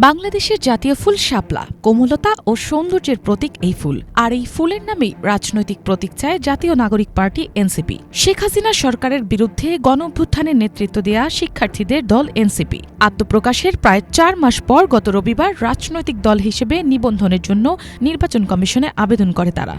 বাংলাদেশের জাতীয় ফুল শাপলা, কোমলতা ও সৌন্দর্যের প্রতীক এই ফুল। আর এই ফুলের নামেই রাজনৈতিক প্রতীক চায় জাতীয় নাগরিক পার্টি এনসিপি। শেখ হাসিনা সরকারের বিরুদ্ধে গণঅভ্যুত্থানের নেতৃত্ব দেয়া শিক্ষার্থীদের দল এনসিপি আত্মপ্রকাশের প্রায় ৪ মাস পর গত রবিবার রাজনৈতিক দল হিসেবে নিবন্ধনের জন্য নির্বাচন কমিশনে আবেদন করে তারা।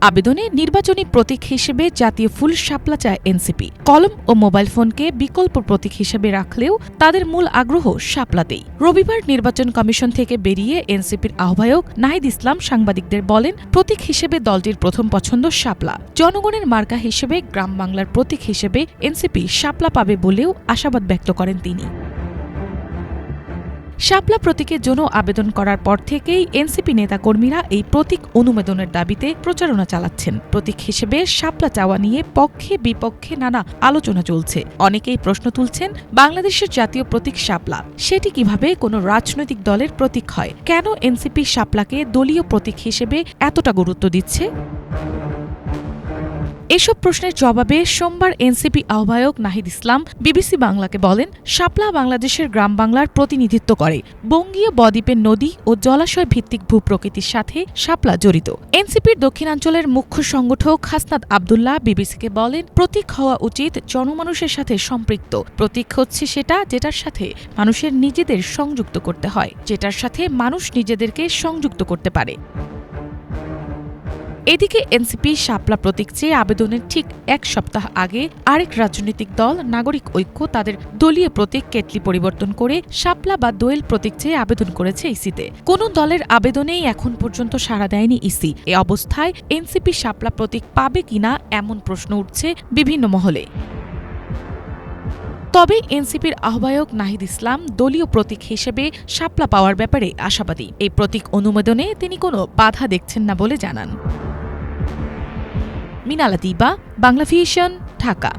আবেদনে নির্বাচনী প্রতীক হিসেবে জাতীয় ফুল শাপলা চায় এনসিপি। কলম ও মোবাইল ফোনকে বিকল্প প্রতীক হিসেবে রাখলেও তাদের মূল আগ্রহ শাপলাতেই। রবিবার নির্বাচন কমিশন থেকে বেরিয়ে এনসিপির আহ্বায়ক নাহিদ ইসলাম সাংবাদিকদের বলেন, প্রতীক হিসেবে দলটির প্রথম পছন্দ শাপলা। জনগণের মার্কা হিসেবে গ্রাম বাংলার প্রতীক হিসেবে এনসিপি শাপলা পাবে বলেও আশাবাদ ব্যক্ত করেন তিনি। শাপলা প্রতীকের জন্য আবেদন করার পর থেকেই এনসিপি নেতাকর্মীরা এই প্রতীক অনুমোদনের দাবিতে প্রচারণা চালাচ্ছেন। প্রতীক হিসেবে শাপলা চাওয়া নিয়ে পক্ষে বিপক্ষে নানা আলোচনা চলছে। অনেকেই প্রশ্ন তুলছেন, বাংলাদেশের জাতীয় প্রতীক শাপলা, সেটি কিভাবে কোনো রাজনৈতিক দলের প্রতীক হয়? কেন এনসিপি শাপলাকে দলীয় প্রতীক হিসেবে এতটা গুরুত্ব দিচ্ছে? এসব প্রশ্নের জবাবে সোমবার এনসিপি আহ্বায়ক নাহিদ ইসলাম বিবিসি বাংলাকে বলেন, শাপলা বাংলাদেশের গ্রাম বাংলার প্রতিনিধিত্ব করে। বঙ্গীয় বদ্বীপের নদী ও জলাশয় ভিত্তিক ভূপ্রকৃতির সাথে শাপলা জড়িত। এনসিপির দক্ষিণাঞ্চলের মুখ্য সংগঠক হাসনাত আবদুল্লাহ বিবিসিকে বলেন, প্রতীক হওয়া উচিত জনমানুষের সাথে সম্পৃক্ত। প্রতীক হচ্ছে সেটা যেটার সাথে মানুষের নিজেদের সংযুক্ত করতে হয়, যেটার সাথে মানুষ নিজেদেরকে সংযুক্ত করতে পারে। এদিকে এনসিপি শাপলা প্রতীক চেয়ে আবেদনের ঠিক ১ সপ্তাহ আগে আরেক রাজনৈতিক দল নাগরিক ঐক্য তাদের দলীয় প্রতীক কেটলি পরিবর্তন করে শাপলা বা দোয়েল প্রতীক চেয়ে আবেদন করেছে ইসিতে। কোন দলের আবেদনেই এখন পর্যন্ত সাড়া দেয়নি ইসি। এ অবস্থায় এনসিপি শাপলা প্রতীক পাবে কিনা এমন প্রশ্ন উঠছে বিভিন্ন মহলে। তবে এনসিপির আহ্বায়ক নাহিদ ইসলাম দলীয় প্রতীক হিসেবে শাপলা পাওয়ার ব্যাপারে আশাবাদী। এই প্রতীক অনুমোদনে তিনি কোনো বাধা দেখছেন না বলে জানান। মিনালা দিবা, বাংলাভিশন, ঢাকা।